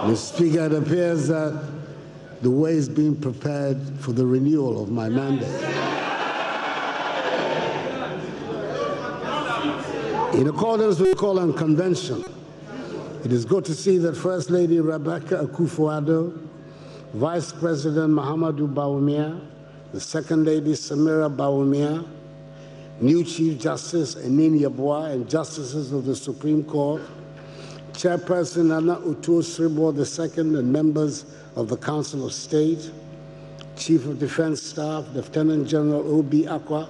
Mr. Speaker, it appears that the way is being prepared for the renewal of my mandate. In accordance with the call and convention, it is good to see that First Lady Rebecca Akufo-Addo, Vice President Mahamadou Bawumia, the Second Lady Samira Bawumia, new Chief Justice Enini Yeboah, and Justices of the Supreme Court, Chairperson Nana Uto-Sribo II, and members of the Council of State, Chief of Defense Staff, Lieutenant General O.B. Akwa,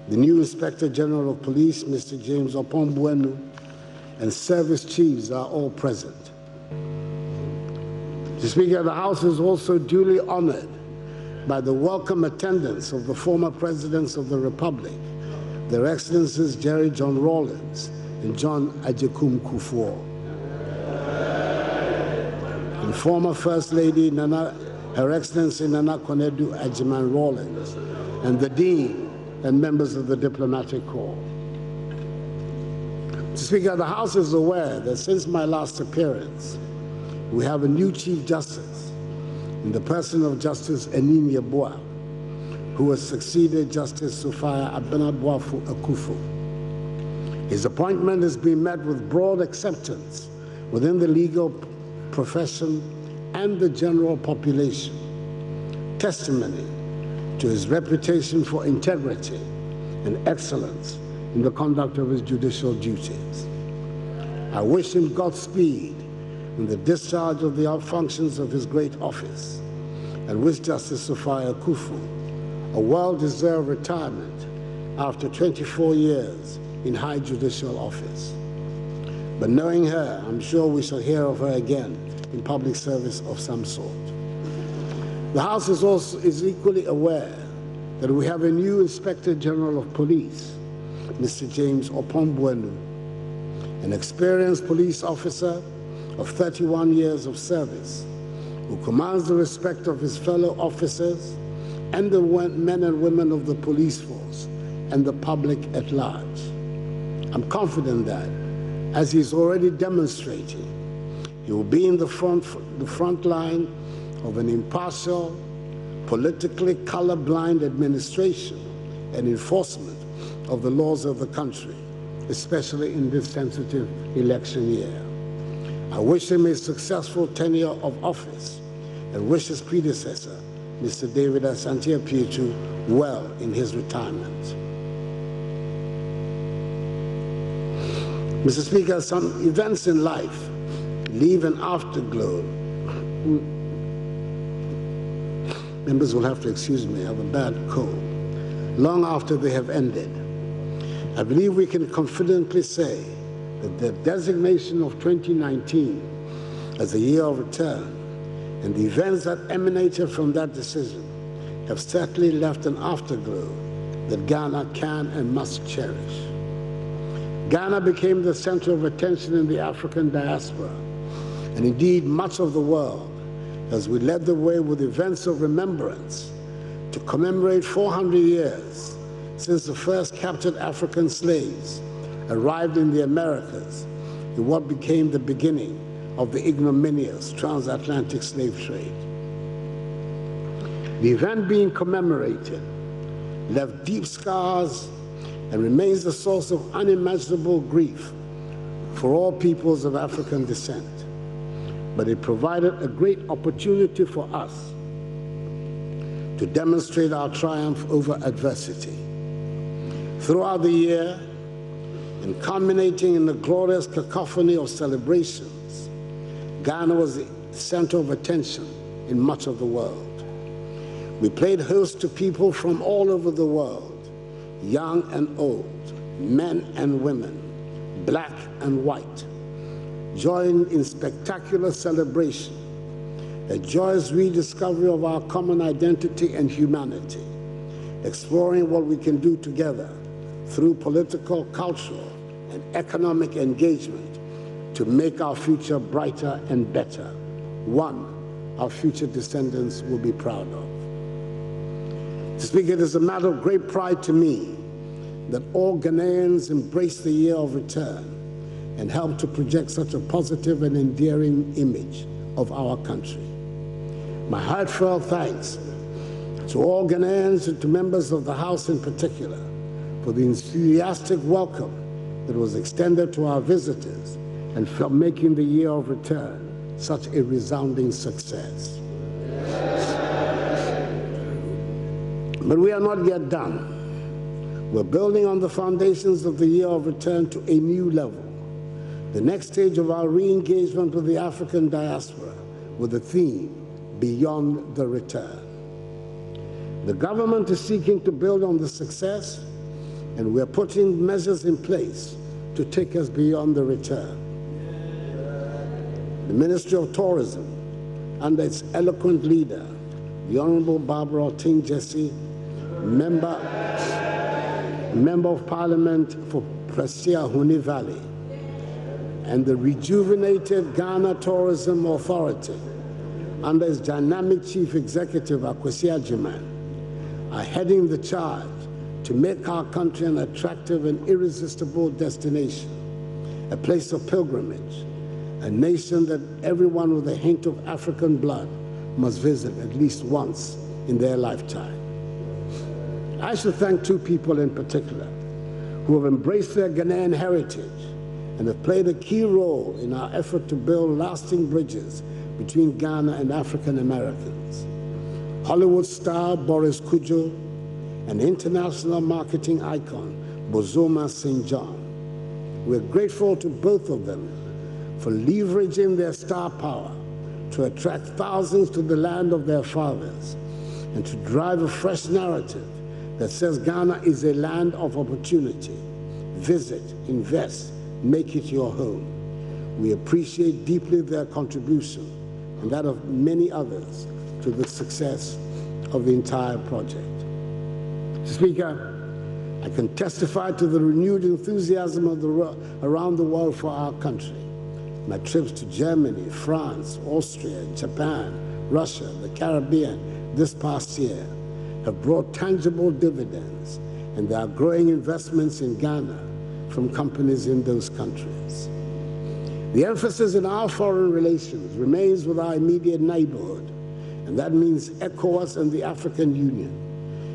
the new Inspector General of Police, Mr. James Opombuenu, and service chiefs are all present. Mr. Speaker, the House is also duly honored by the welcome attendance of the former Presidents of the Republic, Their Excellencies Jerry John Rawlings and John Agyekum Kufuor, and former First Lady Her Excellency Nana Konadu Agyeman Rawlings, and the Dean and members of the Diplomatic Corps. Mr. Speaker, the House is aware that since my last appearance, we have a new Chief Justice in the person of Justice Enini Yeboah, who has succeeded Justice Sophia Abenaboafo Akufo. His appointment has been met with broad acceptance within the legal profession and the general population, testimony to his reputation for integrity and excellence in the conduct of his judicial duties. I wish him Godspeed in the discharge of the functions of his great office, and wish Justice Sophia Akufo a well-deserved retirement after 24 years in high judicial office. But knowing her, I'm sure we shall hear of her again in public service of some sort. The House is equally aware that we have a new Inspector General of Police, Mr. James Opombuenu, an experienced police officer of 31 years of service, who commands the respect of his fellow officers and the men and women of the police force and the public at large. I'm confident that, as he's already demonstrating, he will be in the front line of an impartial, politically colorblind administration and enforcement of the laws of the country, especially in this sensitive election year. I wish him a successful tenure of office and wish his predecessor, Mr. David Asante Apietu, well in his retirement. Mr. Speaker, some events in life leave an afterglow. Members will have to excuse me, I have a bad cold. Long after they have ended, I believe we can confidently say that the designation of 2019 as a year of return and the events that emanated from that decision have certainly left an afterglow that Ghana can and must cherish. Ghana became the center of attention in the African diaspora, and indeed much of the world, as we led the way with events of remembrance to commemorate 400 years since the first captured African slaves arrived in the Americas in what became the beginning of the ignominious transatlantic slave trade. The event being commemorated left deep scars and remains a source of unimaginable grief for all peoples of African descent. But it provided a great opportunity for us to demonstrate our triumph over adversity. Throughout the year, and culminating in the glorious cacophony of celebrations, Ghana was the center of attention in much of the world. We played host to people from all over the world, young and old, men and women, black and white, joined in spectacular celebration, a joyous rediscovery of our common identity and humanity, exploring what we can do together through political, cultural, and economic engagement to make our future brighter and better, one our future descendants will be proud of. To speak, it is a matter of great pride to me that all Ghanaians embrace the year of return and help to project such a positive and endearing image of our country. My heartfelt thanks to all Ghanaians and to members of the House in particular for the enthusiastic welcome that was extended to our visitors and for making the year of return such a resounding success. But we are not yet done. We're building on the foundations of the year of return to a new level, the next stage of our re-engagement with the African diaspora with the theme, Beyond the Return. The government is seeking to build on the success, and we're putting measures in place to take us beyond the return. The Ministry of Tourism, under its eloquent leader, the Honorable Barbara Oting-Jesse, Member of Parliament for Prestia Huni Valley, and the rejuvenated Ghana Tourism Authority, under its dynamic Chief Executive, Akwesi Agyeman, are heading the charge to make our country an attractive and irresistible destination, a place of pilgrimage, a nation that everyone with a hint of African blood must visit at least once in their lifetime. I should thank two people in particular who have embraced their Ghanaian heritage and have played a key role in our effort to build lasting bridges between Ghana and African Americans. Hollywood star Boris Kujo and international marketing icon Bozoma St. John. We're grateful to both of them for leveraging their star power to attract thousands to the land of their fathers and to drive a fresh narrative that says Ghana is a land of opportunity. Visit, invest, make it your home. We appreciate deeply their contribution and that of many others to the success of the entire project. Speaker, I can testify to the renewed enthusiasm of around the world for our country. My trips to Germany, France, Austria, Japan, Russia, the Caribbean this past year have brought tangible dividends, and there are growing investments in Ghana from companies in those countries. The emphasis in our foreign relations remains with our immediate neighborhood, and that means ECOWAS and the African Union.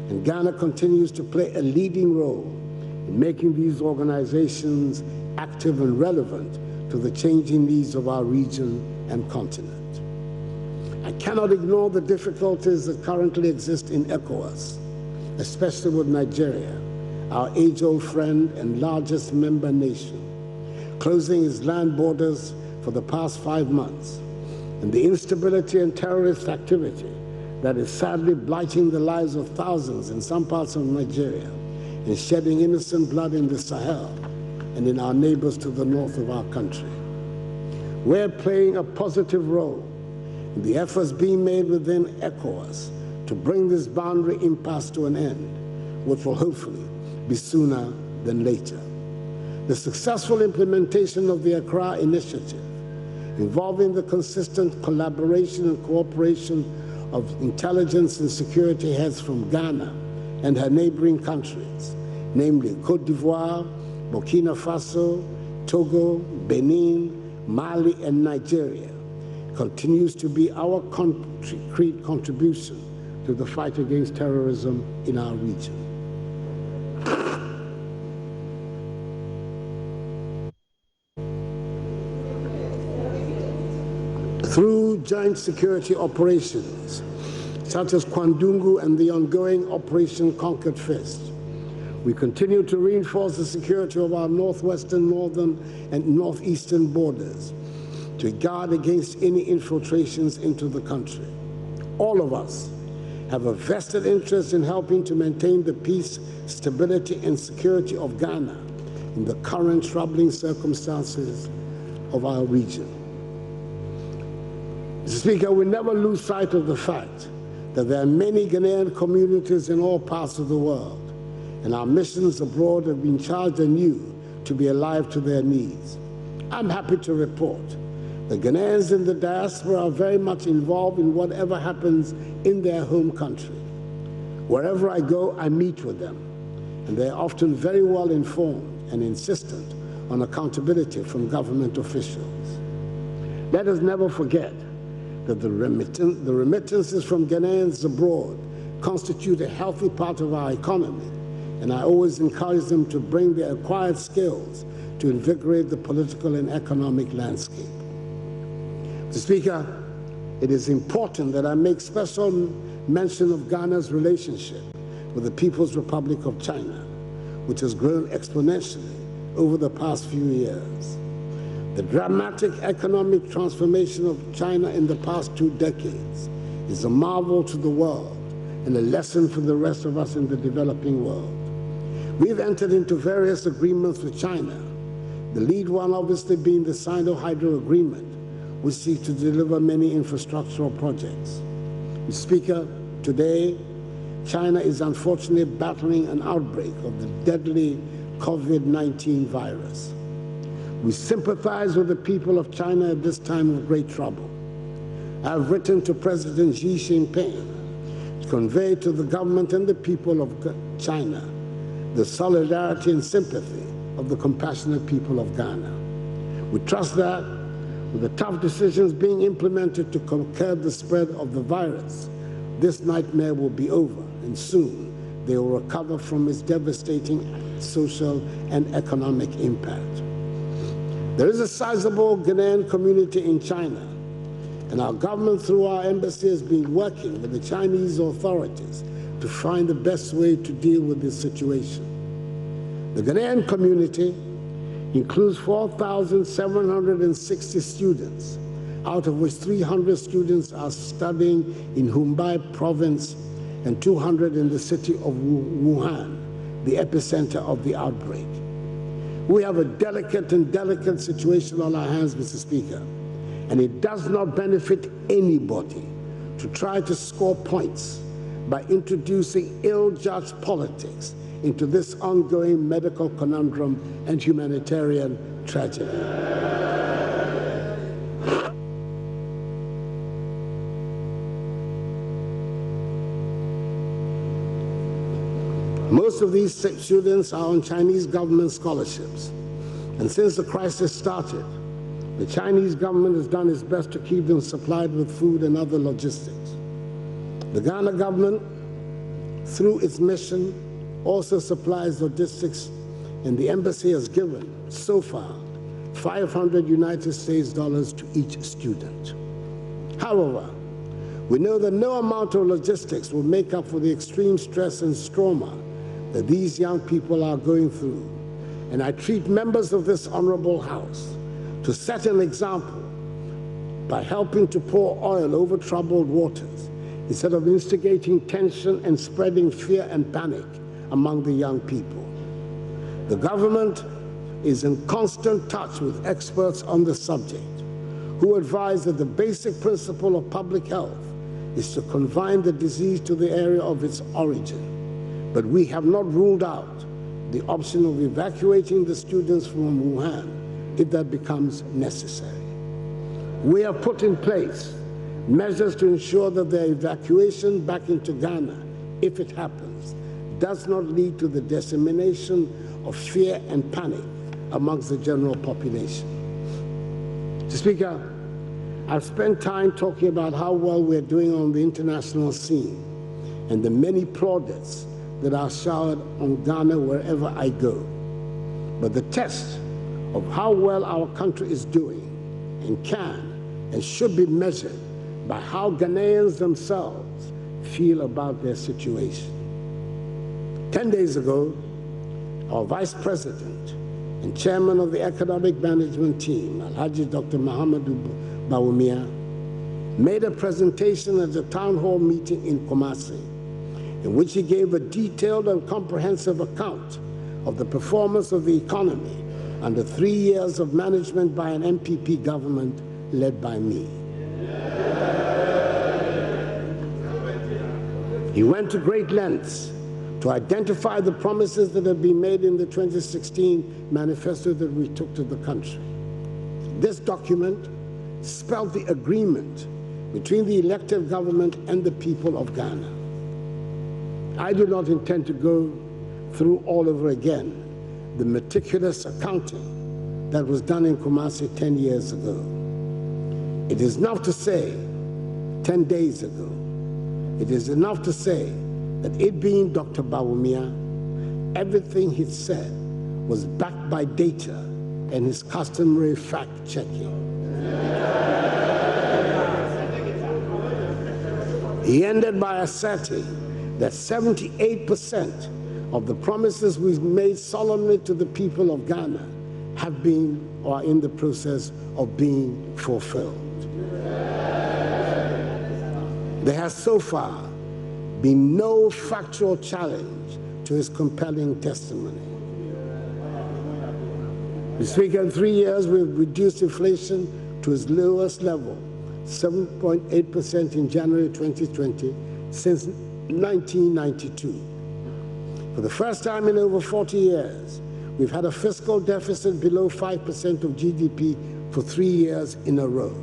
And Ghana continues to play a leading role in making these organizations active and relevant to the changing needs of our region and continent. I cannot ignore the difficulties that currently exist in ECOWAS, especially with Nigeria, our age-old friend and largest member nation, closing its land borders for the past 5 months, and the instability and terrorist activity that is sadly blighting the lives of thousands in some parts of Nigeria and shedding innocent blood in the Sahel and in our neighbors to the north of our country. We're playing a positive role in the efforts being made within ECOWAS to bring this boundary impasse to an end, which will hopefully be sooner than later. The successful implementation of the Accra Initiative, involving the consistent collaboration and cooperation of intelligence and security heads from Ghana and her neighboring countries, namely Côte d'Ivoire, Burkina Faso, Togo, Benin, Mali, and Nigeria, continues to be our concrete contribution to the fight against terrorism in our region. Through joint security operations, such as Kwandungu and the ongoing Operation Conquered Fist, we continue to reinforce the security of our northwestern, northern, and northeastern borders to guard against any infiltrations into the country. All of us have a vested interest in helping to maintain the peace, stability, and security of Ghana in the current troubling circumstances of our region. Mr. Speaker, we never lose sight of the fact that there are many Ghanaian communities in all parts of the world, and our missions abroad have been charged anew to be alive to their needs. I'm happy to report that Ghanaians in the diaspora are very much involved in whatever happens in their home country. Wherever I go, I meet with them, and they're often very well informed and insistent on accountability from government officials. Let us never forget that the remittances from Ghanaians abroad constitute a healthy part of our economy, and I always encourage them to bring their acquired skills to invigorate the political and economic landscape. Mr. Speaker, it is important that I make special mention of Ghana's relationship with the People's Republic of China, which has grown exponentially over the past few years. The dramatic economic transformation of China in the past 2 decades is a marvel to the world and a lesson for the rest of us in the developing world. We've entered into various agreements with China, the lead one obviously being the Sino-Hydro Agreement, which seeks to deliver many infrastructural projects. Mr. Speaker, today, China is unfortunately battling an outbreak of the deadly COVID-19 virus. We sympathize with the people of China at this time of great trouble. I have written to President Xi Jinping to convey to the government and the people of China the solidarity and sympathy of the compassionate people of Ghana. We trust that with the tough decisions being implemented to curb the spread of the virus, this nightmare will be over, and soon they will recover from its devastating social and economic impact. There is a sizable Ghanaian community in China, and our government, through our embassy, has been working with the Chinese authorities to find the best way to deal with this situation. The Ghanaian community includes 4,760 students, out of which 300 students are studying in Hubei province and 200 in the city of Wuhan, the epicenter of the outbreak. We have a delicate situation on our hands, Mr. Speaker, and it does not benefit anybody to try to score points by introducing ill-judged politics into this ongoing medical conundrum and humanitarian tragedy. Most of these students are on Chinese government scholarships, and since the crisis started, the Chinese government has done its best to keep them supplied with food and other logistics. The Ghana government, through its mission, also supplies logistics, and the embassy has given, so far, 500 United States dollars to each student. However, we know that no amount of logistics will make up for the extreme stress and trauma that these young people are going through, and I treat members of this honorable House to set an example by helping to pour oil over troubled waters instead of instigating tension and spreading fear and panic among the young people. The government is in constant touch with experts on the subject, who advise that the basic principle of public health is to confine the disease to the area of its origin. But we have not ruled out the option of evacuating the students from Wuhan if that becomes necessary. We have put in place measures to ensure that their evacuation back into Ghana, if it happens, does not lead to the dissemination of fear and panic amongst the general population. Mr. Speaker, I've spent time talking about how well we're doing on the international scene and the many plaudits that are showered on Ghana wherever I go. But the test of how well our country is doing and can and should be measured by how Ghanaians themselves feel about their situation. 10 days ago, our Vice President and Chairman of the Economic Management Team, Alhaji Dr. Mahamadou Bawumia, made a presentation at a town hall meeting in Kumasi, in which he gave a detailed and comprehensive account of the performance of the economy under 3 years of management by an MPP government led by me. He went to great lengths to identify the promises that had been made in the 2016 manifesto that we took to the country. This document spelled the agreement between the elected government and the people of Ghana. I do not intend to go through all over again the meticulous accounting that was done in Kumasi 10 years ago. It is enough to say 10 days ago, it is enough to say that it being Dr. Bawumia, everything he said was backed by data and his customary fact-checking. He ended by asserting that 78% of the promises we made solemnly to the people of Ghana have been or are in the process of being fulfilled. There has so far been no factual challenge to his compelling testimony. Mr. Speaker, in 3 years, we've reduced inflation to its lowest level, 7.8% in January 2020, since 1992. For the first time in over 40 years, we've had a fiscal deficit below 5% of GDP for 3 years in a row.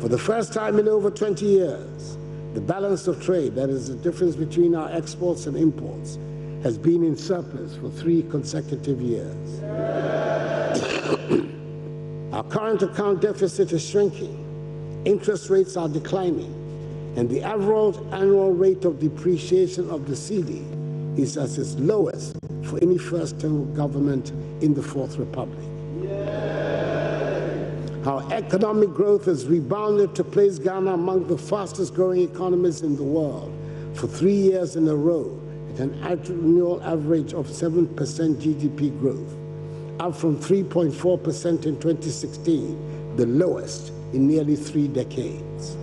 For the first time in over 20 years, the balance of trade, that is the difference between our exports and imports, has been in surplus for 3 consecutive years. Our current account deficit is shrinking, interest rates are declining, and the average annual rate of depreciation of the cedi is at its lowest for any first-term government in the Fourth Republic. Our economic growth has rebounded to place Ghana among the fastest-growing economies in the world for 3 years in a row at an annual average of 7% GDP growth, up from 3.4% in 2016, the lowest in nearly 3 decades.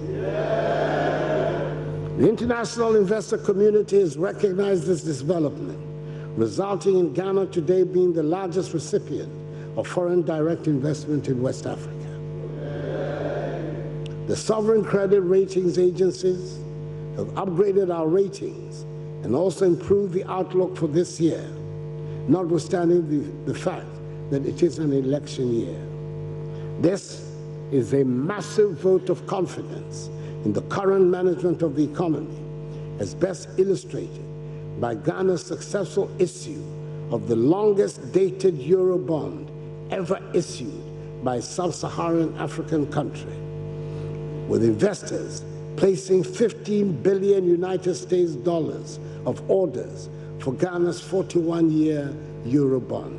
The international investor community has recognized this development, resulting in Ghana today being the largest recipient of foreign direct investment in West Africa. The sovereign credit ratings agencies have upgraded our ratings and also improved the outlook for this year, notwithstanding the fact that it is an election year. This is a massive vote of confidence in the current management of the economy, as best illustrated by Ghana's successful issue of the longest dated Eurobond ever issued by a sub-Saharan African country, with investors placing 15 billion United States dollars of orders for Ghana's 41-year Eurobond.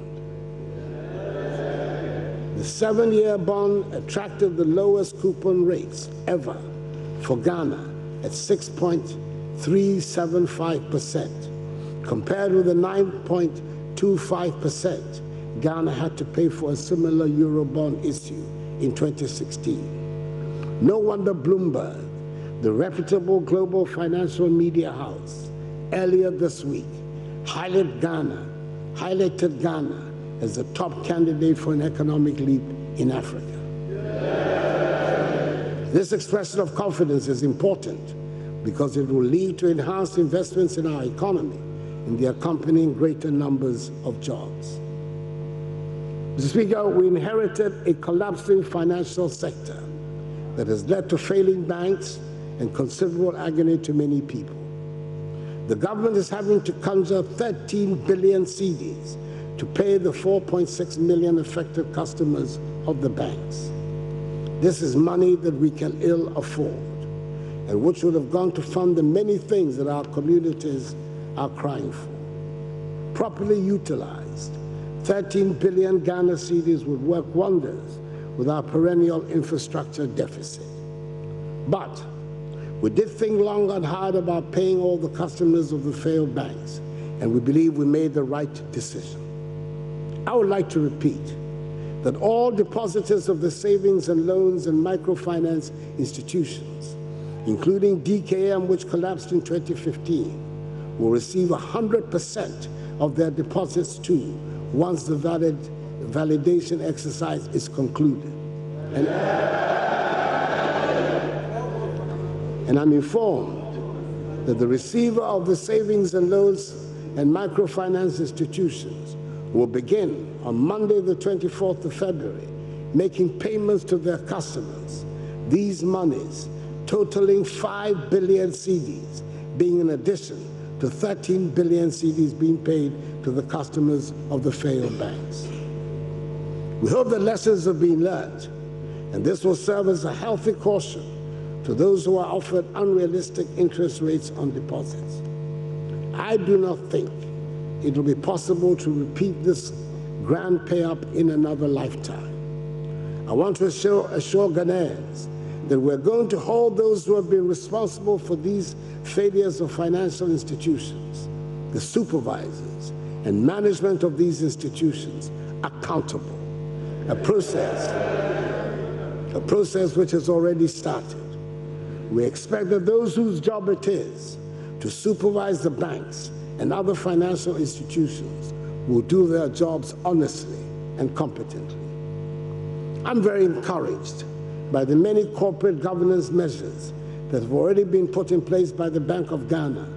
The 7-year bond attracted the lowest coupon rates ever for Ghana at 6.375%, compared with the 9.25% Ghana had to pay for a similar Eurobond issue in 2016. No wonder Bloomberg, the reputable global financial media house, earlier this week highlighted Ghana as the top candidate for an economic leap in Africa. This expression of confidence is important because it will lead to enhanced investments in our economy and the accompanying greater numbers of jobs. Mr. Speaker, we inherited a collapsing financial sector that has led to failing banks and considerable agony to many people. The government is having to conjure 13 billion cedis to pay the 4.6 million affected customers of the banks. This is money that we can ill afford, and which would have gone to fund the many things that our communities are crying for. Properly utilized, 13 billion Ghana cedis would work wonders with our perennial infrastructure deficit. But we did think long and hard about paying all the customers of the failed banks, and we believe we made the right decision. I would like to repeat that all depositors of the savings and loans and microfinance institutions, including DKM, which collapsed in 2015, will receive 100% of their deposits too once the validation exercise is concluded. And I'm informed that the receiver of the savings and loans and microfinance institutions will begin on Monday, the 24th of February, making payments to their customers. These monies, totaling 5 billion cedis, being in addition to 13 billion cedis being paid to the customers of the failed banks. We hope that lessons have been learned and this will serve as a healthy caution to those who are offered unrealistic interest rates on deposits. I do not think it will be possible to repeat this grand pay-up in another lifetime. I want to assure Ghanaians that we're going to hold those who have been responsible for these failures of financial institutions, the supervisors and management of these institutions, accountable. A process which has already started. We expect that those whose job it is to supervise the banks and other financial institutions will do their jobs honestly and competently. I'm very encouraged by the many corporate governance measures that have already been put in place by the Bank of Ghana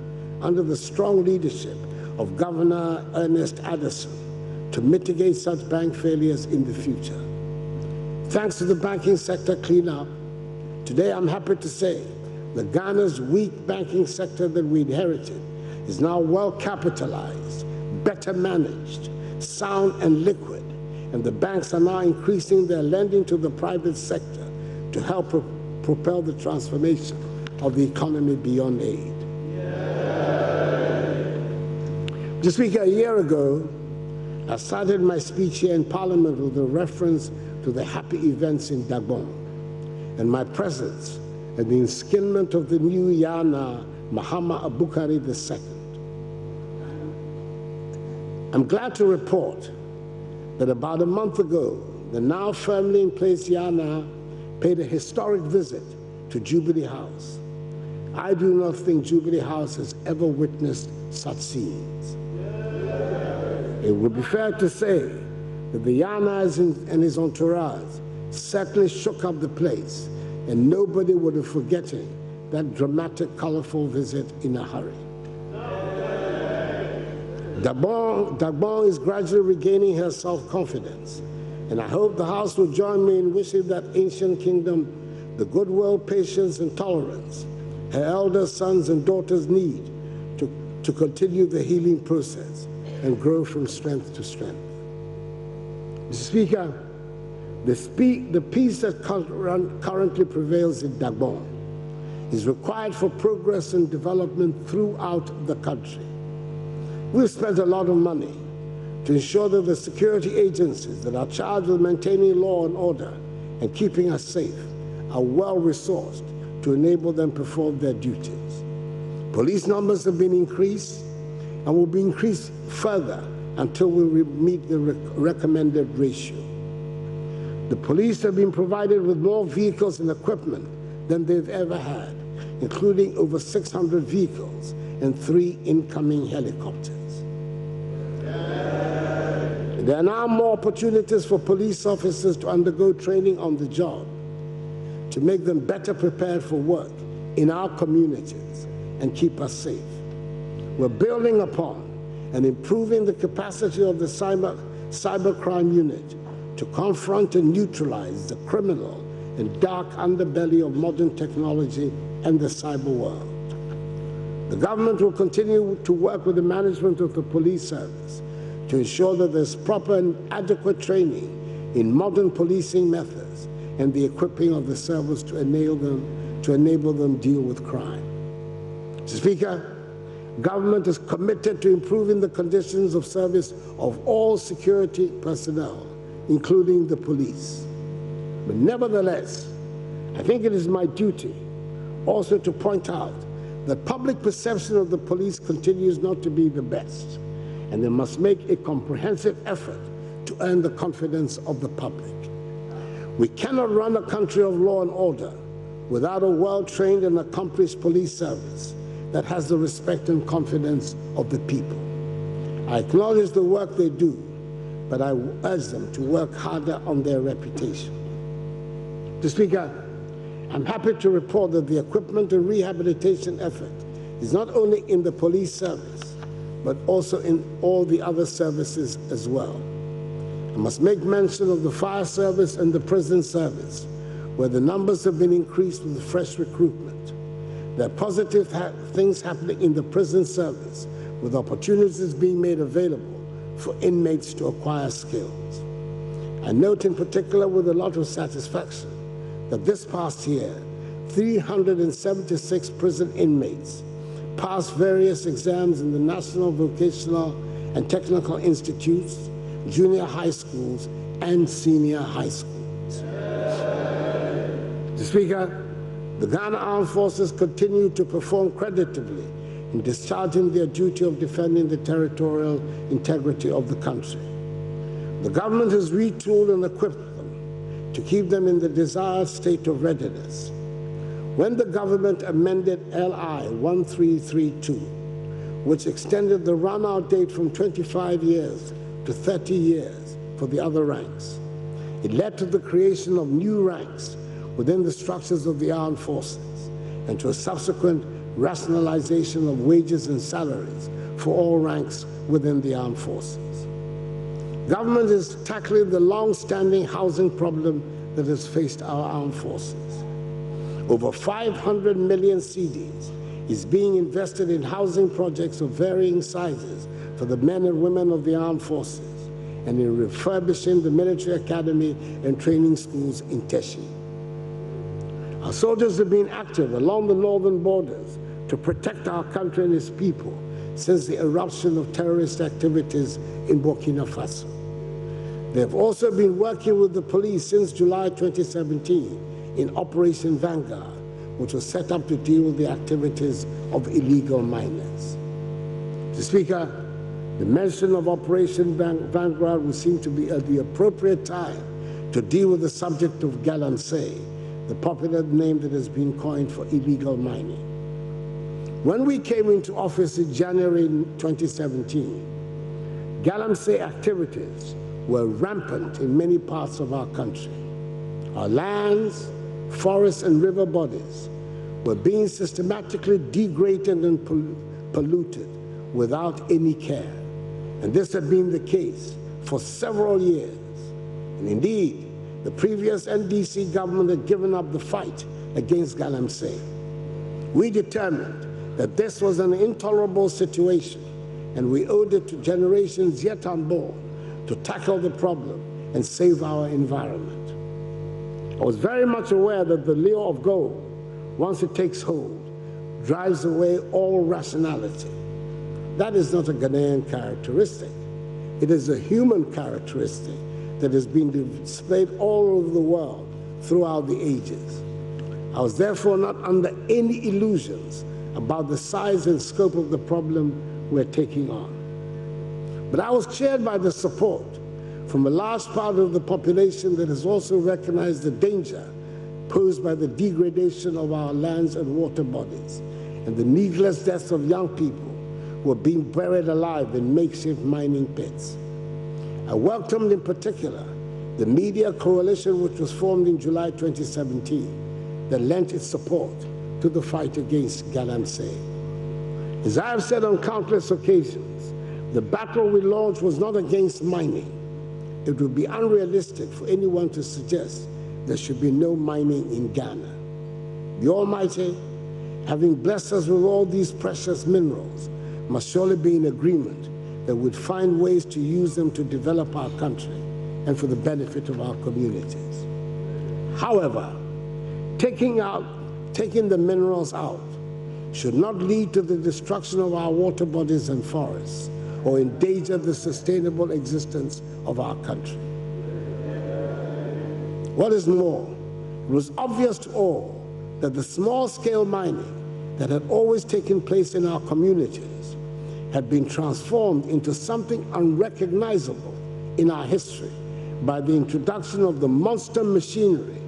under the strong leadership of Governor Ernest Addison to mitigate such bank failures in the future. Thanks to the banking sector cleanup, today I'm happy to say that Ghana's weak banking sector that we inherited is now well capitalized, better managed, sound and liquid, and the banks are now increasing their lending to the private sector to help propel the transformation of the economy beyond aid. Just a year ago, I started my speech here in Parliament with a reference to the happy events in Gabon and my presence at the inskinment of the new Yana Mahama Abukari II. I'm glad to report that about a month ago, the now firmly in place Yana paid a historic visit to Jubilee House. I do not think Jubilee House has ever witnessed such scenes. It would be fair to say that the Yanas and his entourage certainly shook up the place, and nobody would have forgotten that dramatic, colorful visit in a hurry. Gabon is gradually regaining her self-confidence, and I hope the House will join me in wishing that ancient kingdom the goodwill, patience, and tolerance her elder sons and daughters need to continue the healing process and grow from strength to strength. Mr. Speaker, the peace that currently prevails in Gabon is required for progress and development throughout the country. We've spent a lot of money to ensure that the security agencies that are charged with maintaining law and order and keeping us safe are well-resourced to enable them perform their duties. Police numbers have been increased and will be increased further until we meet the recommended ratio. The police have been provided with more vehicles and equipment than they've ever had, including over 600 vehicles and 3 incoming helicopters. There are now more opportunities for police officers to undergo training on the job to make them better prepared for work in our communities and keep us safe. We're building upon and improving the capacity of the cybercrime unit to confront and neutralize the criminal and dark underbelly of modern technology and the cyber world. The government will continue to work with the management of the police service to ensure that there's proper and adequate training in modern policing methods and the equipping of the service to enable them deal with crime. Mr. Speaker, government is committed to improving the conditions of service of all security personnel, including the police. But nevertheless, I think it is my duty also to point out that public perception of the police continues not to be the best, and they must make a comprehensive effort to earn the confidence of the public. We cannot run a country of law and order without a well-trained and accomplished police service that has the respect and confidence of the people. I acknowledge the work they do, but I urge them to work harder on their reputation. Mr. Speaker, I'm happy to report that the equipment and rehabilitation effort is not only in the police service, but also in all the other services as well. I must make mention of the fire service and the prison service, where the numbers have been increased with fresh recruitment. There are positive things happening in the prison service, with opportunities being made available for inmates to acquire skills. I note in particular with a lot of satisfaction that this past year, 376 prison inmates passed various exams in the National Vocational and Technical Institutes, junior high schools, and senior high schools. Mr. Speaker, the Ghana Armed Forces continue to perform creditably in discharging their duty of defending the territorial integrity of the country. The government has retooled and equipped them to keep them in the desired state of readiness. When the government amended LI 1332, which extended the run-out date from 25 years to 30 years for the other ranks, it led to the creation of new ranks within the structures of the armed forces and to a subsequent rationalization of wages and salaries for all ranks within the armed forces. Government is tackling the long-standing housing problem that has faced our armed forces. Over 500 million cedis is being invested in housing projects of varying sizes for the men and women of the armed forces and in refurbishing the military academy and training schools in Teshi. Our soldiers have been active along the northern borders to protect our country and its people since the eruption of terrorist activities in Burkina Faso. They have also been working with the police since July 2017 in Operation Vanguard, which was set up to deal with the activities of illegal miners. Mr. Speaker, the mention of Operation Vanguard would seem to be at the appropriate time to deal with the subject of galamsey, the popular name that has been coined for illegal mining. When we came into office in January 2017, galamsey activities were rampant in many parts of our country. Our lands, forests, and river bodies were being systematically degraded and polluted without any care. And this had been the case for several years. And indeed, the previous NDC government had given up the fight against galamsey. We determined that this was an intolerable situation, and we owed it to generations yet unborn to tackle the problem and save our environment. I was very much aware that the lure of gold, once it takes hold, drives away all rationality. That is not a Ghanaian characteristic. It is a human characteristic that has been displayed all over the world throughout the ages. I was therefore not under any illusions about the size and scope of the problem we're taking on. But I was cheered by the support from a large part of the population that has also recognized the danger posed by the degradation of our lands and water bodies and the needless deaths of young people who are being buried alive in makeshift mining pits. I welcomed in particular the media coalition which was formed in July 2017 that lent its support to the fight against galamsey. As I have said on countless occasions, the battle we launched was not against mining. It would be unrealistic for anyone to suggest there should be no mining in Ghana. The Almighty, having blessed us with all these precious minerals, must surely be in agreement that we'd find ways to use them to develop our country and for the benefit of our communities. However, taking the minerals out should not lead to the destruction of our water bodies and forests or endanger the sustainable existence of our country. What is more, it was obvious to all that the small-scale mining that had always taken place in our communities had been transformed into something unrecognizable in our history by the introduction of the monster machinery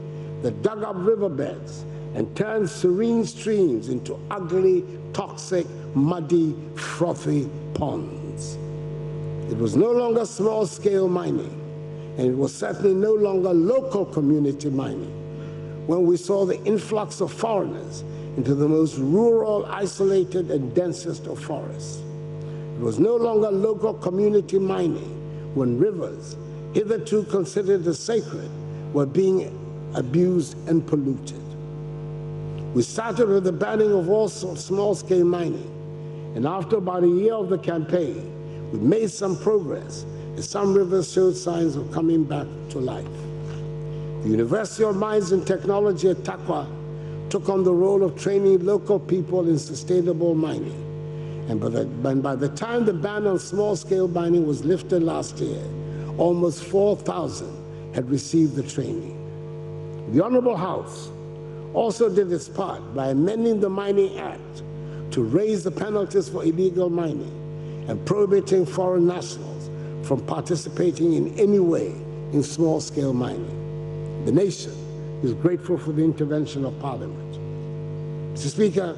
that dug up riverbeds and turned serene streams into ugly, toxic, muddy, frothy ponds. It was no longer small-scale mining, and it was certainly no longer local community mining when we saw the influx of foreigners into the most rural, isolated, and densest of forests. It was no longer local community mining when rivers, hitherto considered as sacred, were being abused and polluted. We started with the banning of all small-scale mining, and after about a year of the campaign, we made some progress as some rivers showed signs of coming back to life. The University of Mines and Technology at Takwa took on the role of training local people in sustainable mining. And by the time the ban on small-scale mining was lifted last year, almost 4,000 had received the training. The Honorable House also did its part by amending the Mining Act to raise the penalties for illegal mining and prohibiting foreign nationals from participating in any way in small-scale mining. The nation is grateful for the intervention of Parliament. Mr. Speaker,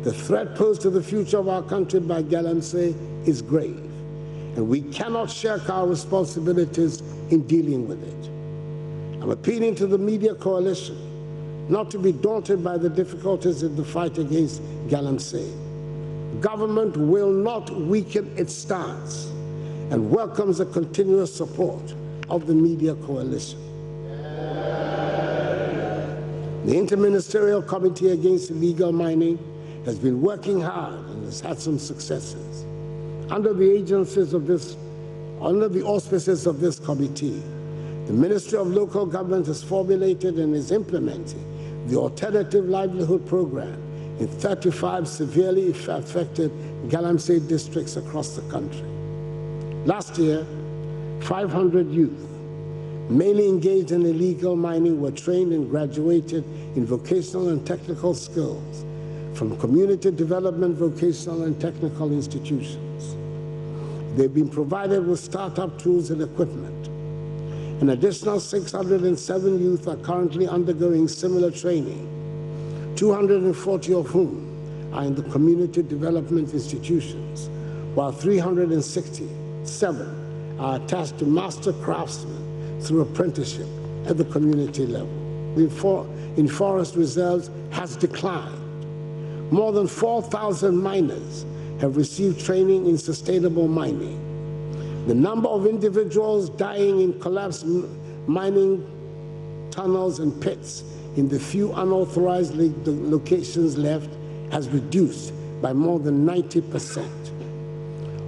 the threat posed to the future of our country by Galamsey is grave, and we cannot shirk our responsibilities in dealing with it. I'm appealing to the media coalition not to be daunted by the difficulties in the fight against Galamsey. Government will not weaken its stance and welcomes the continuous support of the media coalition. The Interministerial Committee Against Illegal Mining has been working hard and has had some successes. Under the auspices of this committee, the Ministry of Local Government has formulated and is implementing the Alternative Livelihood Program in 35 severely affected Galamsey districts across the country. Last year, 500 youth, mainly engaged in illegal mining, were trained and graduated in vocational and technical skills from community development, vocational and technical institutions. They've been provided with startup tools and equipment. An additional 607 youth are currently undergoing similar training, 240 of whom are in the community development institutions, while 367 are attached to master craftsmen through apprenticeship at the community level. In forest reserves has declined. More than 4,000 miners have received training in sustainable mining. The number of individuals dying in collapsed mining tunnels and pits in the few unauthorized locations left has reduced by more than 90%.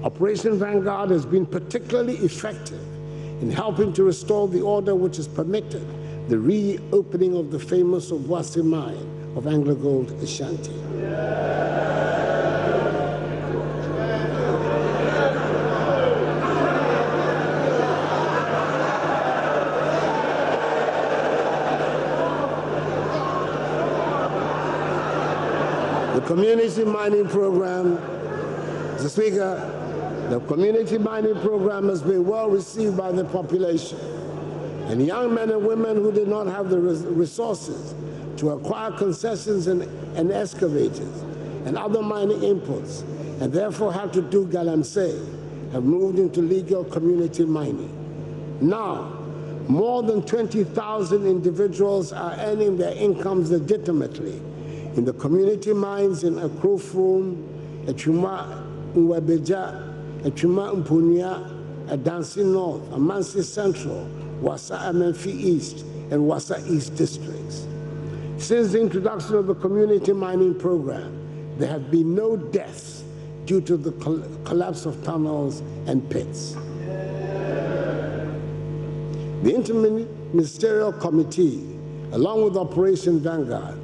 Operation Vanguard has been particularly effective in helping to restore the order which has permitted the reopening of the famous Obuasi mine of AngloGold Ashanti. The community mining program, Mr. Speaker, the community mining program has been well received by the population, and young men and women who did not have the resources to acquire concessions and excavators and other mining inputs, and therefore had to do Galamsey, have moved into legal community mining. Now, more than 20,000 individuals are earning their incomes legitimately in the community mines in Akrofrom, Echuma Nwebeja, Echuma Mpunia, Adansi North, Amansi Central, Wassa Amenfi East, and Wassa East districts. Since the introduction of the community mining program, there have been no deaths due to the collapse of tunnels and pits. The Interministerial Committee, along with Operation Vanguard,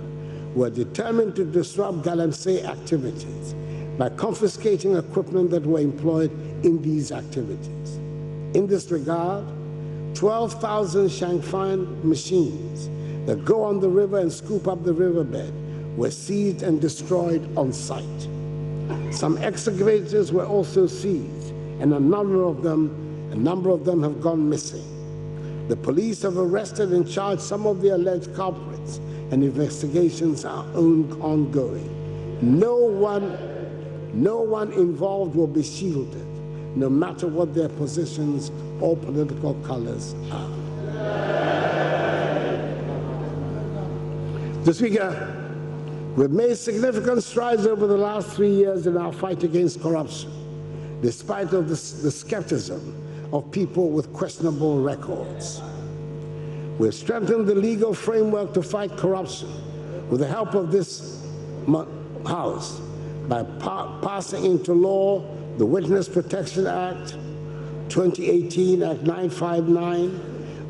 were determined to disrupt Galamsey activities by confiscating equipment that were employed in these activities. In this regard, 12,000 Shangfan machines that go on the river and scoop up the riverbed were seized and destroyed on site. Some excavators were also seized, and a number of them have gone missing. The police have arrested and charged some of the alleged culprits, and investigations are ongoing. No one involved will be shielded, no matter what their positions or political colors are. Mr. Speaker, we've made significant strides over the last 3 years in our fight against corruption, despite of the skepticism of people with questionable records. We've strengthened the legal framework to fight corruption with the help of this House by passing into law the Witness Protection Act, 2018 Act 959,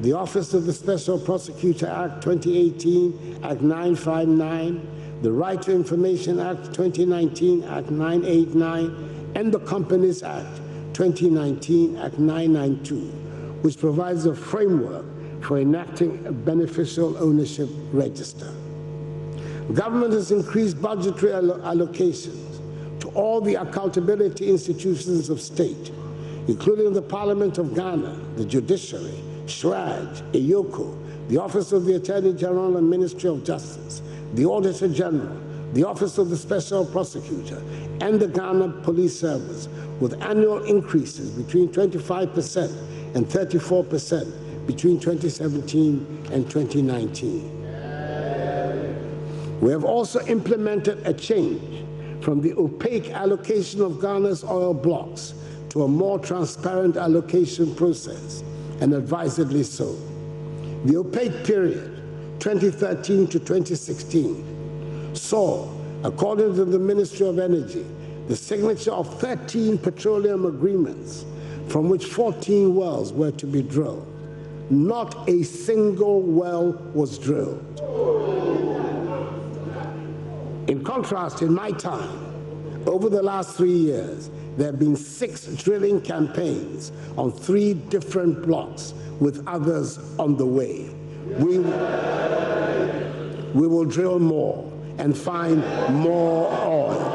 the Office of the Special Prosecutor Act 2018, Act 959, the Right to Information Act 2019, Act 989, and the Companies Act 2019, Act 992, which provides a framework for enacting a beneficial ownership register. Government has increased budgetary allocations to all the accountability institutions of state, including the Parliament of Ghana, the Judiciary, SHRAJ, EYOCO, the Office of the Attorney General and Ministry of Justice, the Auditor General, the Office of the Special Prosecutor, and the Ghana Police Service, with annual increases between 25% and 34% between 2017 and 2019. We have also implemented a change from the opaque allocation of Ghana's oil blocks to a more transparent allocation process, and advisedly so. The opaque period, 2013 to 2016, saw, according to the Ministry of Energy, the signature of 13 petroleum agreements, from which 14 wells were to be drilled. Not a single well was drilled. In contrast, in my time, over the last 3 years, there have been 6 drilling campaigns on 3 different blocks, with others on the way. We will drill more and find more oil.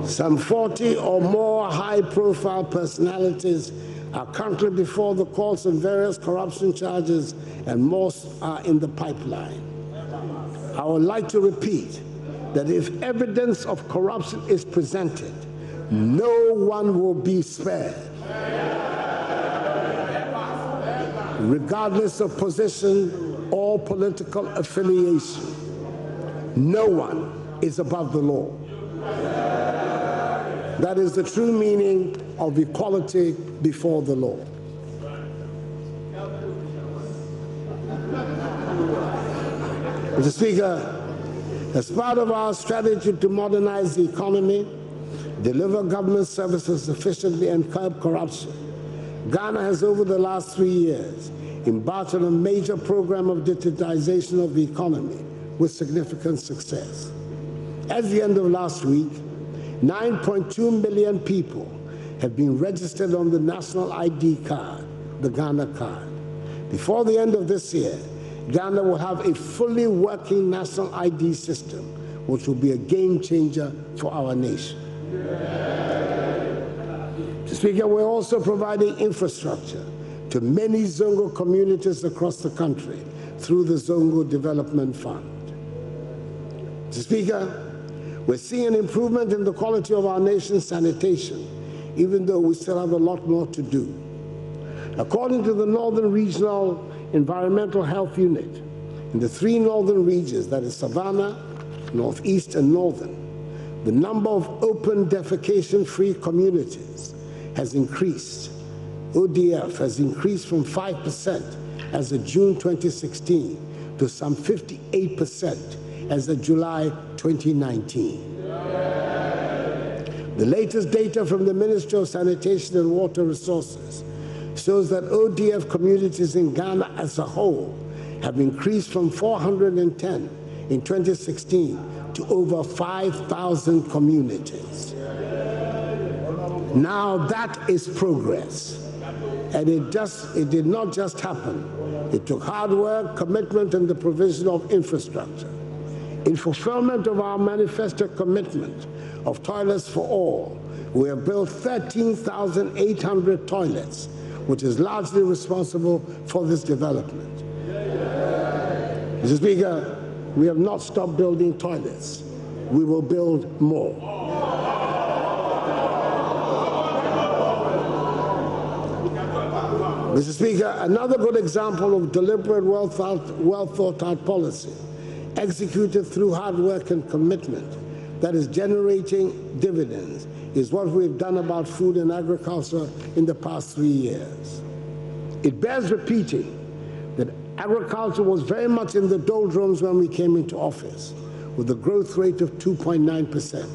Some 40 or more high-profile personalities are currently before the courts on various corruption charges, and most are in the pipeline. I would like to repeat that if evidence of corruption is presented, no one will be spared, regardless of position or political affiliation. No one is above the law. That is the true meaning of equality before the law. Mr. Speaker, as part of our strategy to modernize the economy, deliver government services efficiently, and curb corruption, Ghana has, over the last 3 years, embarked on a major program of digitization of the economy with significant success. At the end of last week, 9.2 million people have been registered on the national ID card, the Ghana card. Before the end of this year, Ghana will have a fully working national ID system, which will be a game changer for our nation. Mr. Speaker, we're also providing infrastructure to many Zongo communities across the country through the Zongo Development Fund. Mr. Speaker, we're seeing an improvement in the quality of our nation's sanitation, even though we still have a lot more to do. According to the Northern Regional Environmental Health Unit, in the 3 northern regions, that is Savannah, Northeast, and Northern, the number of open defecation-free communities has increased. ODF has increased from 5% as of June 2016 to some 58% as of July 2019. The latest data from the Ministry of Sanitation and Water Resources shows that ODF communities in Ghana as a whole have increased from 410 in 2016 to over 5,000 communities. Now that is progress, and it did not just happen. It took hard work, commitment, and the provision of infrastructure. In fulfillment of our manifesto commitment of toilets for all, we have built 13,800 toilets, which is largely responsible for this development. Mr. Speaker, we have not stopped building toilets. We will build more. Mr. Speaker, another good example of deliberate, well-thought-out policy, executed through hard work and commitment, that is generating dividends, is what we've done about food and agriculture in the past 3 years. It bears repeating that agriculture was very much in the doldrums when we came into office, with a growth rate of 2.9%.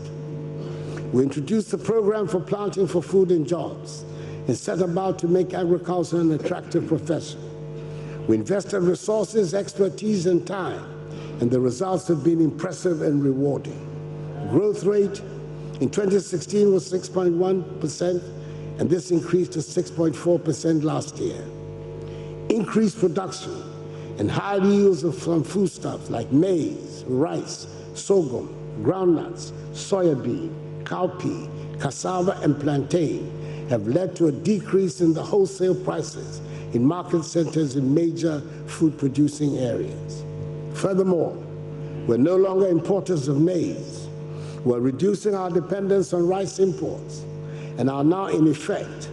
We introduced the program for planting for food and jobs and set about to make agriculture an attractive profession. We invested resources, expertise, and time, and the results have been impressive and rewarding. Growth rate in 2016 was 6.1%, and this increased to 6.4% last year. Increased production and high yields from foodstuffs like maize, rice, sorghum, groundnuts, soybean, cowpea, cassava, and plantain have led to a decrease in the wholesale prices in market centers in major food-producing areas. Furthermore, we're no longer importers of maize. We're reducing our dependence on rice imports and are now, in effect,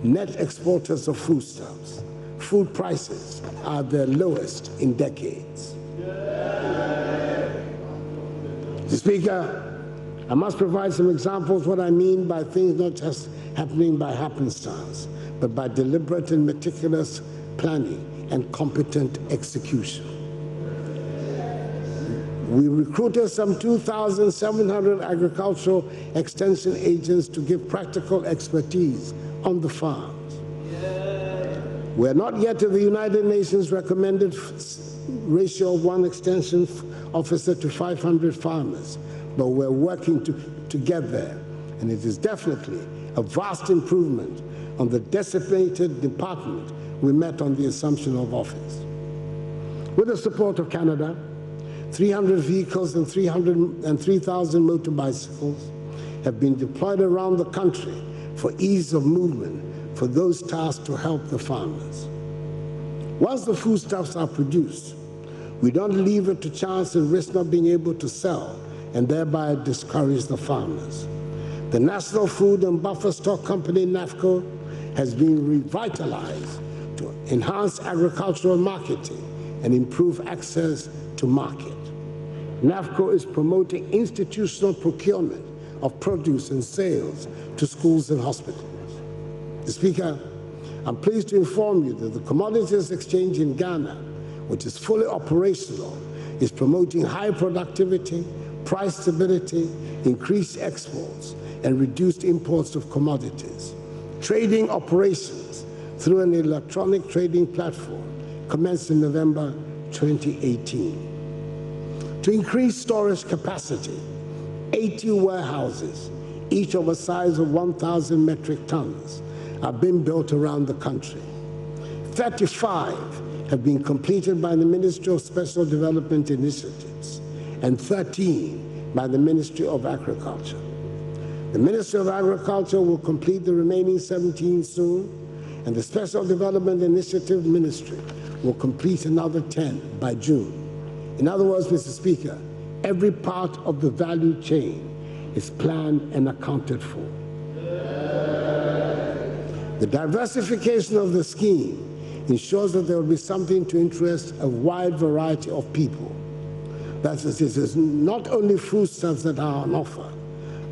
net exporters of foodstuffs. Food prices are their lowest in decades. Mr. Speaker, I must provide some examples of what I mean by things not just happening by happenstance, but by deliberate and meticulous planning and competent execution. We recruited some 2,700 agricultural extension agents to give practical expertise on the farms. We're not yet at the United Nations recommended ratio of 1 extension officer to 500 farmers, but we're working to get there, and it is definitely a vast improvement on the decimated department we met on the assumption of office. With the support of Canada, 300 vehicles and 3,000 motor bicycles have been deployed around the country for ease of movement for those tasked to help the farmers. Once the foodstuffs are produced, we don't leave it to chance and risk not being able to sell and thereby discourage the farmers. The National Food and Buffer Stock Company, NAFCO, has been revitalized to enhance agricultural marketing and improve access to market. NAFCO is promoting institutional procurement of produce and sales to schools and hospitals. Mr. Speaker, I'm pleased to inform you that the Commodities Exchange in Ghana, which is fully operational, is promoting high productivity, price stability, increased exports, and reduced imports of commodities. Trading operations through an electronic trading platform commenced in November 2018. To increase storage capacity, 80 warehouses, each of a size of 1,000 metric tons, are being built around the country. 35 have been completed by the Ministry of Special Development Initiatives and 13 by the Ministry of Agriculture. The Ministry of Agriculture will complete the remaining 17 soon, and the Special Development Initiative Ministry will complete another 10 by June. In other words, Mr. Speaker, every part of the value chain is planned and accounted for. The diversification of the scheme ensures that there will be something to interest a wide variety of people. That is, it is not only foodstuffs that are on offer.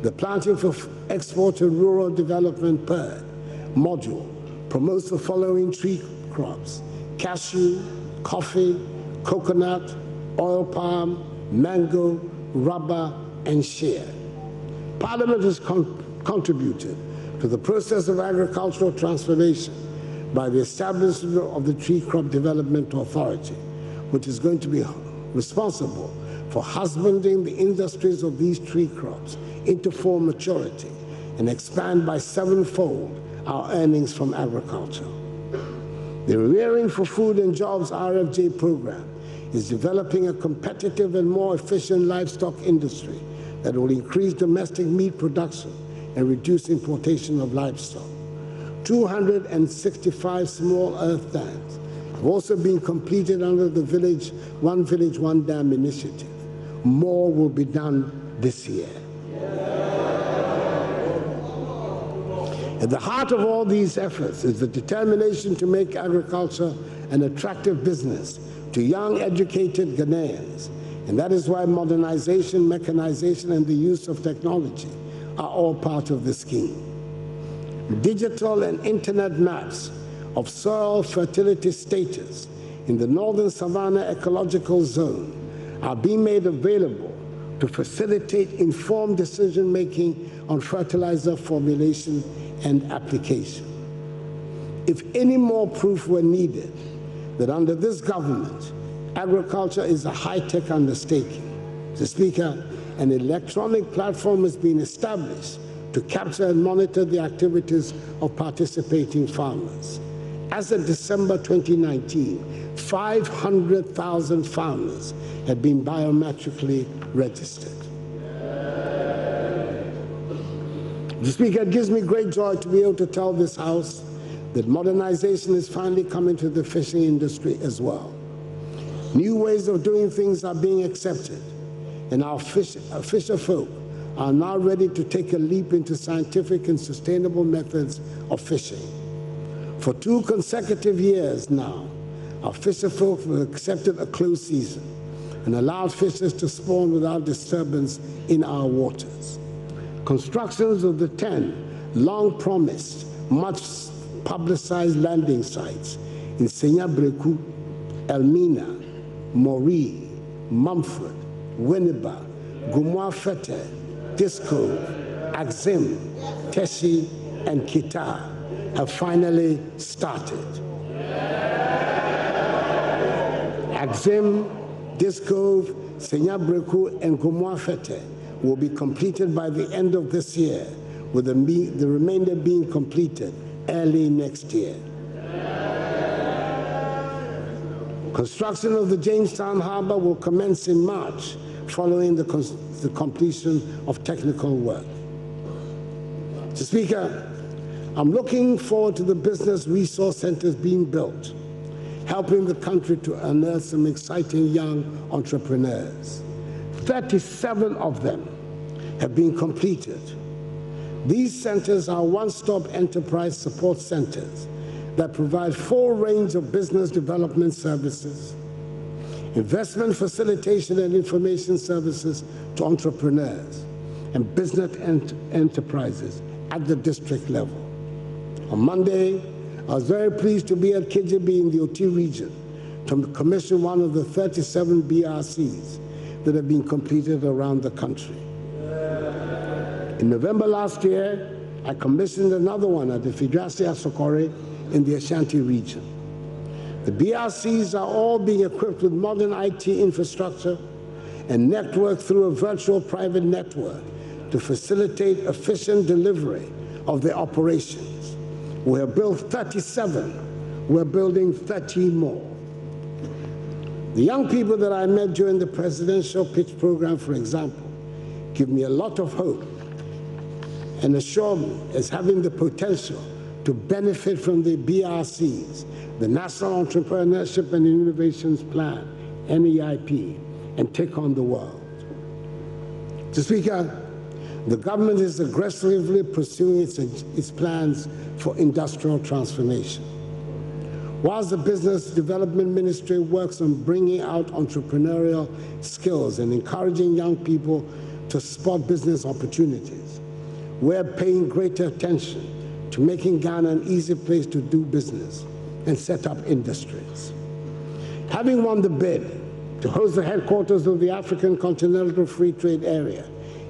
The Planting for Export and Rural Development PERD module promotes the following tree crops: cashew, coffee, coconut, oil palm, mango, rubber, and shea. Parliament has contributed to the process of agricultural transformation by the establishment of the Tree Crop Development Authority, which is going to be responsible for husbanding the industries of these tree crops into full maturity and expand by 7-fold our earnings from agriculture. The Rearing for Food and Jobs RFJ program is developing a competitive and more efficient livestock industry that will increase domestic meat production and reduce importation of livestock. 265 small earth dams have also been completed under the One Village, One Dam initiative. More will be done this year. At the heart of all these efforts is the determination to make agriculture an attractive business to young, educated Ghanaians, and that is why modernization, mechanization, and the use of technology are all part of the scheme. Digital and internet maps of soil fertility status in the Northern Savannah Ecological Zone are being made available to facilitate informed decision-making on fertilizer formulation and application. If any more proof were needed that under this government, agriculture is a high-tech undertaking, Mr. Speaker, an electronic platform has been established to capture and monitor the activities of participating farmers. As of December 2019, 500,000 farmers had been biometrically registered. Mr. Speaker, it gives me great joy to be able to tell this House that modernization is finally coming to the fishing industry as well. New ways of doing things are being accepted, and our fisher folk are now ready to take a leap into scientific and sustainable methods of fishing. For 2 consecutive years now, our fisher folk have accepted a closed season and allowed fishers to spawn without disturbance in our waters. Constructions of the 10 long-promised, much-publicized landing sites in Senyabreku, Elmina, Mori, Mumford, Winneba, Gumwa-Fete, Disco, Axim, Teshi, and Kita have finally started. Axim, Disco, Senyabreku, and Gumwa-Fete will be completed by the end of this year, with the remainder being completed early next year. Construction of the Jamestown Harbor will commence in March, following the completion of technical work. Mr. Speaker, I'm looking forward to the business resource centers being built, helping the country to unearth some exciting young entrepreneurs. 37 of them have been completed. These centers are one-stop enterprise support centers that provide full range of business development services, investment facilitation and information services to entrepreneurs and business enterprises at the district level. On Monday, I was very pleased to be at Kijibi in the Oti region to commission one of the 37 BRCs that have been completed around the country. In November last year, I commissioned another one at the Fidrasi Asokore in the Ashanti region. The BRCs are all being equipped with modern IT infrastructure and networked through a virtual private network to facilitate efficient delivery of their operations. We have built 37. We're building 30 more. The young people that I met during the presidential pitch program, for example, give me a lot of hope and assure me as having the potential to benefit from the BRCs, the National Entrepreneurship and Innovations Plan, NEIP, and take on the world. Mr. Speaker, the government is aggressively pursuing its plans for industrial transformation. Whilst the Business Development Ministry works on bringing out entrepreneurial skills and encouraging young people to spot business opportunities, we're paying greater attention to making Ghana an easy place to do business and set up industries. Having won the bid to host the headquarters of the African Continental Free Trade Area,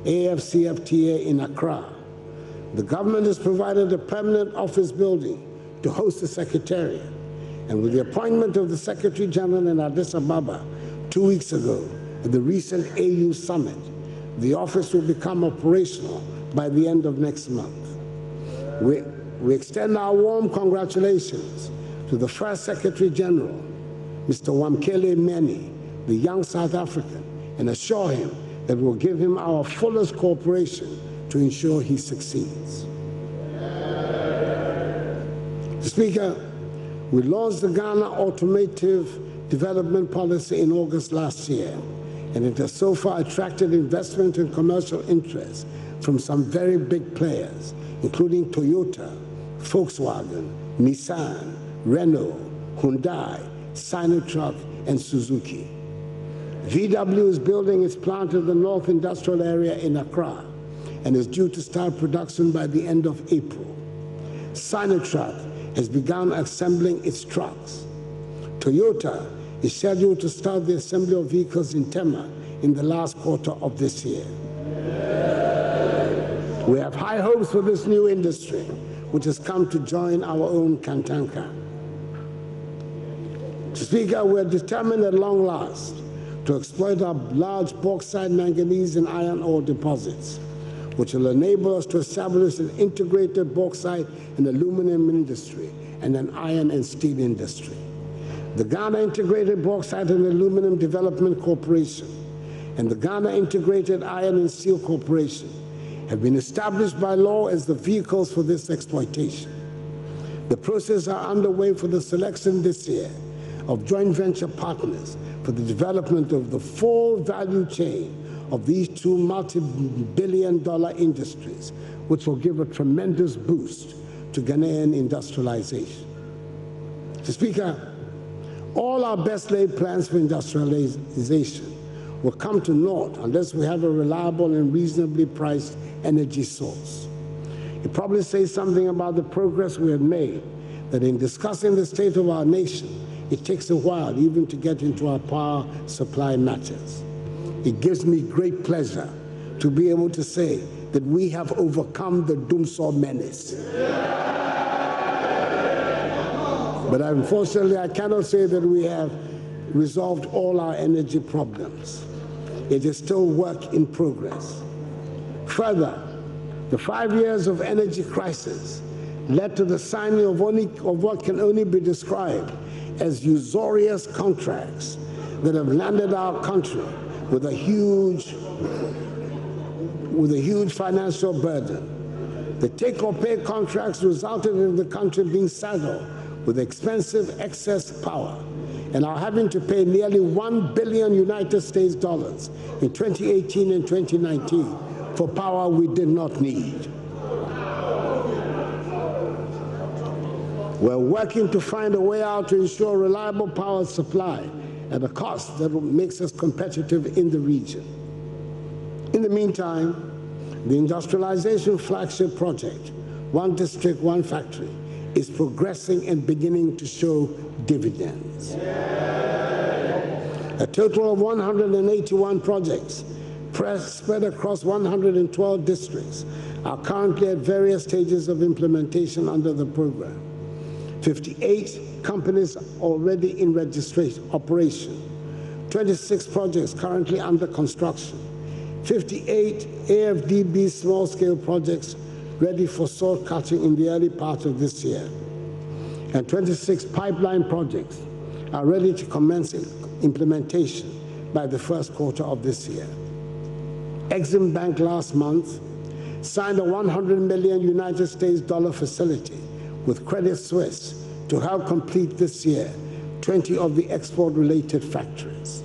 AFCFTA, in Accra, the government has provided a permanent office building to host the Secretariat. And with the appointment of the Secretary General in Addis Ababa 2 weeks ago at the recent AU Summit, the office will become operational by the end of next month. We extend our warm congratulations to the first Secretary General, Mr. Wamkele Meni, the young South African, and assure him that we'll give him our fullest cooperation to ensure he succeeds. Speaker, we launched the Ghana Automotive Development Policy in August last year, and it has so far attracted investment and commercial interest from some very big players, including Toyota, Volkswagen, Nissan, Renault, Hyundai, Sinotruk, and Suzuki. VW is building its plant in the North Industrial Area in Accra and is due to start production by the end of April. Sinotruk has begun assembling its trucks. Toyota is scheduled to start the assembly of vehicles in Tema in the last quarter of this year. We have high hopes for this new industry, which has come to join our own Kantanka. Speaker, we are determined at long last to exploit our large bauxite, manganese, and iron ore deposits, which will enable us to establish an integrated bauxite and aluminum industry and an iron and steel industry. The Ghana Integrated Bauxite and Aluminum Development Corporation and the Ghana Integrated Iron and Steel Corporation have been established by law as the vehicles for this exploitation. The processes are underway for the selection this year of joint venture partners for the development of the full value chain of these two multi-billion-dollar industries, which will give a tremendous boost to Ghanaian industrialization. Mr. Speaker, all our best-laid plans for industrialization will come to naught unless we have a reliable and reasonably priced energy source. It probably says something about the progress we have made, that in discussing the state of our nation, it takes a while even to get into our power supply matters. It gives me great pleasure to be able to say that we have overcome the Dumsor menace. But unfortunately, I cannot say that we have resolved all our energy problems. It is still work in progress. Further, the 5 years of energy crisis led to the signing of what can only be described as usurious contracts that have landed our country with a huge financial burden. The take-or-pay contracts resulted in the country being saddled with expensive excess power and are having to pay nearly $1 billion United States dollars in 2018 and 2019 for power we did not need. We're working to find a way out to ensure reliable power supply at a cost that makes us competitive in the region. In the meantime, the industrialization flagship project, One District, One Factory, is progressing and beginning to show dividends. A total of 181 projects spread across 112 districts are currently at various stages of implementation under the program. 58 companies already in operation, 26 projects currently under construction, 58 AFDB small-scale projects ready for sword cutting in the early part of this year, and 26 pipeline projects are ready to commence implementation by the first quarter of this year. Exim Bank last month signed a $100 million United States dollar facility with Credit Suisse to help complete this year 20 of the export-related factories.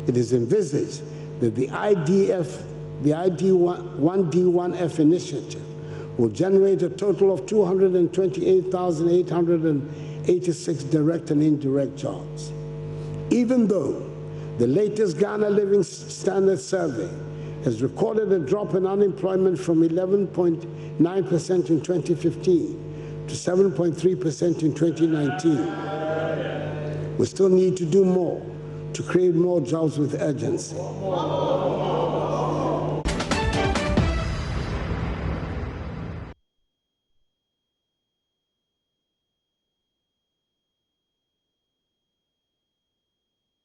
It is envisaged that the ID1D1F initiative will generate a total of 228,886 direct and indirect jobs. Even though the latest Ghana Living Standard Survey has recorded a drop in unemployment from 11.9% in 2015 to 7.3% in 2019. We still need to do more to create more jobs with urgency.